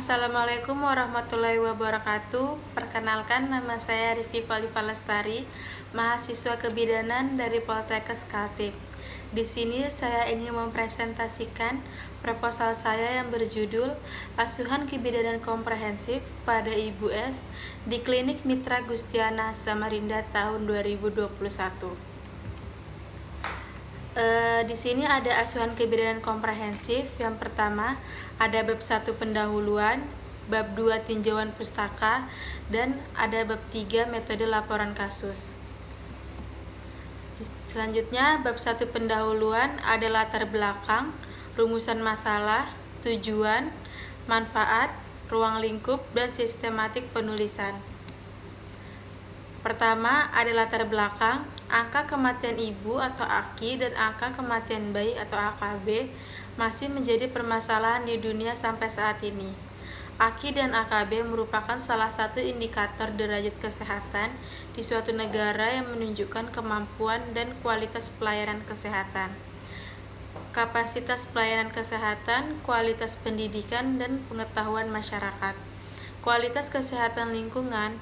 Assalamualaikum warahmatullahi wabarakatuh. Perkenalkan, nama saya Rifi Falifa Lestari, mahasiswa kebidanan dari Poltekkes Kaltim. Di sini saya ingin mempresentasikan proposal saya yang berjudul Asuhan Kebidanan Komprehensif pada Ibu S di Klinik Mitra Gustiana Samarinda tahun 2021. Di sini ada asuhan kebidanan komprehensif. Yang pertama, ada bab 1 pendahuluan, bab 2 tinjauan pustaka, dan ada bab 3 metode laporan kasus. Selanjutnya, bab 1 pendahuluan ada latar belakang, rumusan masalah, tujuan, manfaat, ruang lingkup, dan sistematik penulisan. Pertama, ada latar belakang. Angka kematian ibu atau AKI dan angka kematian bayi atau AKB masih menjadi permasalahan di dunia sampai saat ini. AKI dan AKB merupakan salah satu indikator derajat kesehatan di suatu negara yang menunjukkan kemampuan dan kualitas pelayanan kesehatan, kapasitas pelayanan kesehatan, kualitas pendidikan dan pengetahuan masyarakat, kualitas kesehatan lingkungan,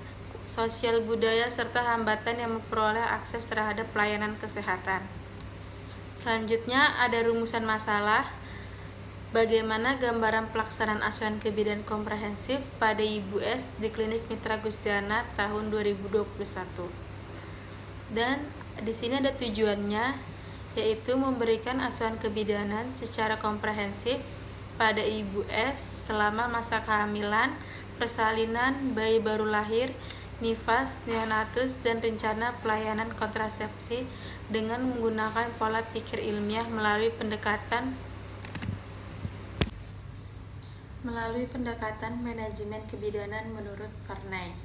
sosial budaya, serta hambatan yang memperoleh akses terhadap pelayanan kesehatan. Selanjutnya ada rumusan masalah. Bagaimana gambaran pelaksanaan asuhan kebidanan komprehensif pada Ibu S di Klinik Mitra Gustiana tahun 2021. Dan di sini ada tujuannya, yaitu memberikan asuhan kebidanan secara komprehensif pada Ibu S selama masa kehamilan, persalinan, bayi baru lahir, nifas, neonatus, dan rencana pelayanan kontrasepsi dengan menggunakan pola pikir ilmiah melalui pendekatan manajemen kebidanan menurut Varney.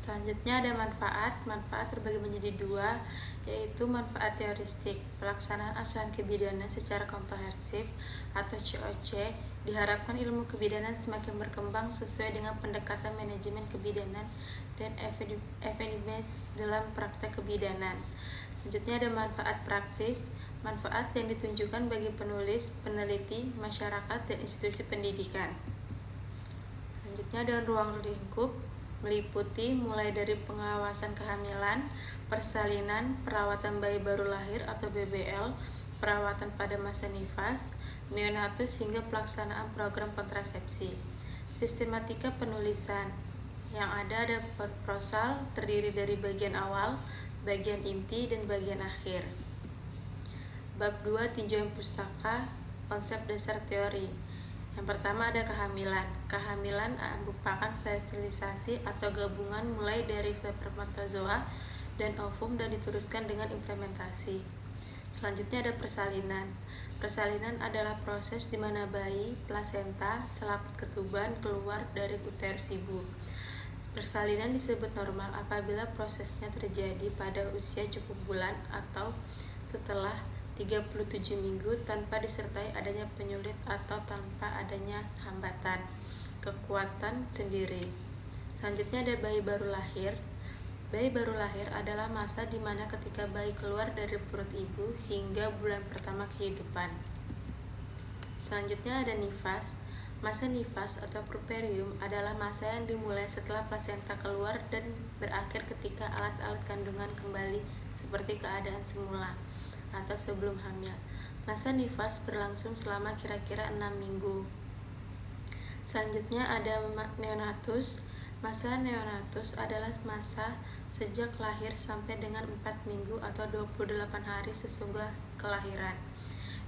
Selanjutnya ada manfaat. Manfaat terbagi menjadi dua, yaitu manfaat teoristik. Pelaksanaan asuhan kebidanan secara komprehensif atau COC diharapkan ilmu kebidanan semakin berkembang sesuai dengan pendekatan manajemen kebidanan dan evidence dalam praktek kebidanan. Selanjutnya ada manfaat praktis. Manfaat yang ditunjukkan bagi penulis, peneliti, masyarakat, dan institusi pendidikan. Selanjutnya ada ruang lingkup, meliputi mulai dari pengawasan kehamilan, persalinan, perawatan bayi baru lahir atau BBL, perawatan pada masa nifas, neonatus, hingga pelaksanaan program kontrasepsi. Sistematika penulisan yang ada proposal terdiri dari bagian awal, bagian inti, dan bagian akhir. Bab 2 tinjauan pustaka, konsep dasar teori. Yang pertama ada kehamilan. Kehamilan merupakan fertilisasi atau gabungan mulai dari spermatozoa dan ovum dan diteruskan dengan implementasi. Selanjutnya ada persalinan. Persalinan adalah proses di mana bayi, plasenta, selaput ketuban keluar dari uterus ibu. Persalinan disebut normal apabila prosesnya terjadi pada usia cukup bulan atau setelah 37 minggu tanpa disertai adanya penyulit atau tanpa adanya hambatan, kekuatan sendiri. Selanjutnya ada bayi baru lahir. Bayi baru lahir adalah masa di mana ketika bayi keluar dari perut ibu hingga bulan pertama kehidupan. Selanjutnya ada nifas. Masa nifas atau puerperium adalah masa yang dimulai setelah plasenta keluar dan berakhir ketika alat-alat kandungan kembali seperti keadaan semula atau sebelum hamil. Masa nifas berlangsung selama kira-kira 6 minggu. Selanjutnya ada neonatus. Masa neonatus adalah masa sejak lahir sampai dengan 4 minggu atau 28 hari sesudah kelahiran.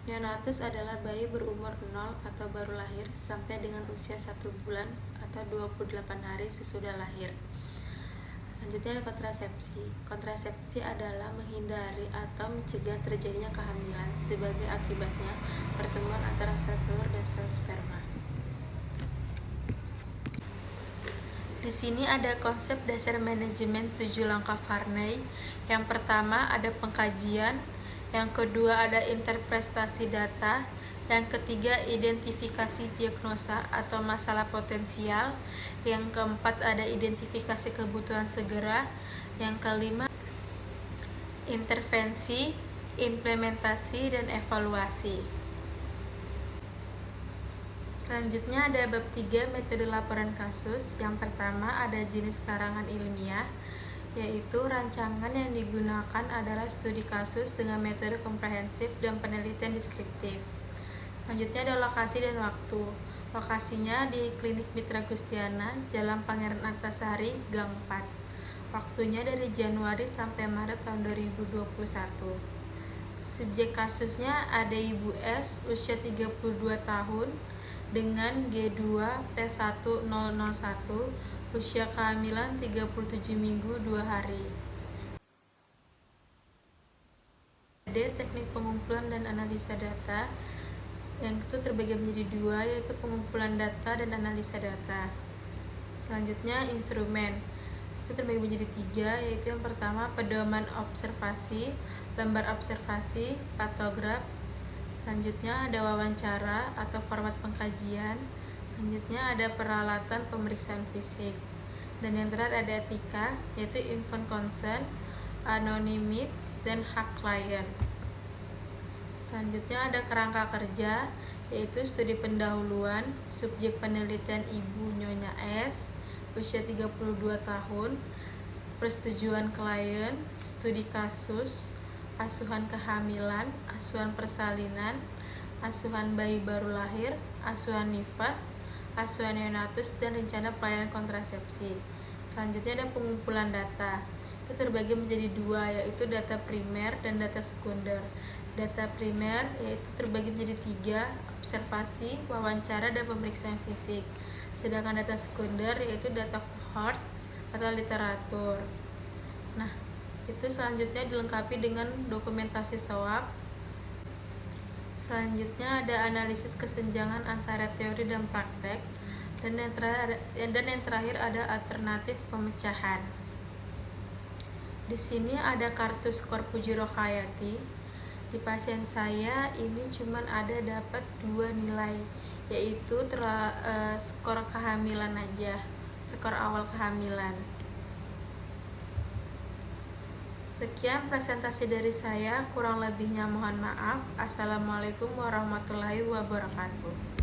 Neonatus adalah bayi berumur 0 atau baru lahir sampai dengan usia 1 bulan atau 28 hari sesudah lahir. Selanjutnya ada kontrasepsi. Kontrasepsi adalah menghindari atau mencegah terjadinya kehamilan sebagai akibatnya pertemuan antara sel telur dan sel sperma. Di sini ada konsep dasar manajemen 7 langkah Varney. Yang pertama ada pengkajian, yang kedua ada interpretasi data, yang ketiga identifikasi diagnosa atau masalah potensial, yang keempat ada identifikasi kebutuhan segera, yang kelima intervensi, implementasi, dan evaluasi. Selanjutnya ada bab 3 metode laporan kasus. Yang pertama ada jenis karangan ilmiah, yaitu rancangan yang digunakan adalah studi kasus dengan metode komprehensif dan penelitian deskriptif. Selanjutnya ada lokasi dan waktu. Lokasinya di Klinik Mitra Gustiana, Jalan Pangeran Antasari, Gang 4. Waktunya dari Januari sampai Maret tahun 2021. Subjek kasusnya ada Ibu S, usia 32 tahun, dengan G2 T1001, usia kehamilan 37 minggu 2 hari. Ada teknik pengumpulan dan analisa data, yang itu terbagi menjadi 2, yaitu pengumpulan data dan analisa data. Selanjutnya instrumen, itu terbagi menjadi 3, yaitu yang pertama pedoman observasi, lembar observasi, patograf. Selanjutnya ada wawancara atau format pengkajian. Selanjutnya ada peralatan pemeriksaan fisik. Dan yang terakhir ada etika, yaitu informed consent, anonymity, dan hak klien. Selanjutnya ada kerangka kerja, yaitu studi pendahuluan, subjek penelitian Ibu Nyonya S, usia 32 tahun, persetujuan klien, studi kasus, asuhan kehamilan, asuhan persalinan, asuhan bayi baru lahir, asuhan nifas, asuhan neonatus, dan rencana pelayanan kontrasepsi. Selanjutnya ada pengumpulan data. Itu terbagi menjadi 2, yaitu data primer dan data sekunder. Data primer yaitu terbagi menjadi 3, observasi, wawancara, dan pemeriksaan fisik. Sedangkan data sekunder yaitu data cohort atau literatur. Nah, itu selanjutnya dilengkapi dengan dokumentasi SWOT. Selanjutnya ada analisis kesenjangan antara teori dan praktek, dan yang terakhir ada alternatif pemecahan. Di sini ada kartu skor Pujiro Khayati. Di pasien saya ini cuman ada dapat 2 nilai, yaitu skor kehamilan aja, skor awal kehamilan. Sekian presentasi dari saya, kurang lebihnya mohon maaf. Assalamualaikum warahmatullahi wabarakatuh.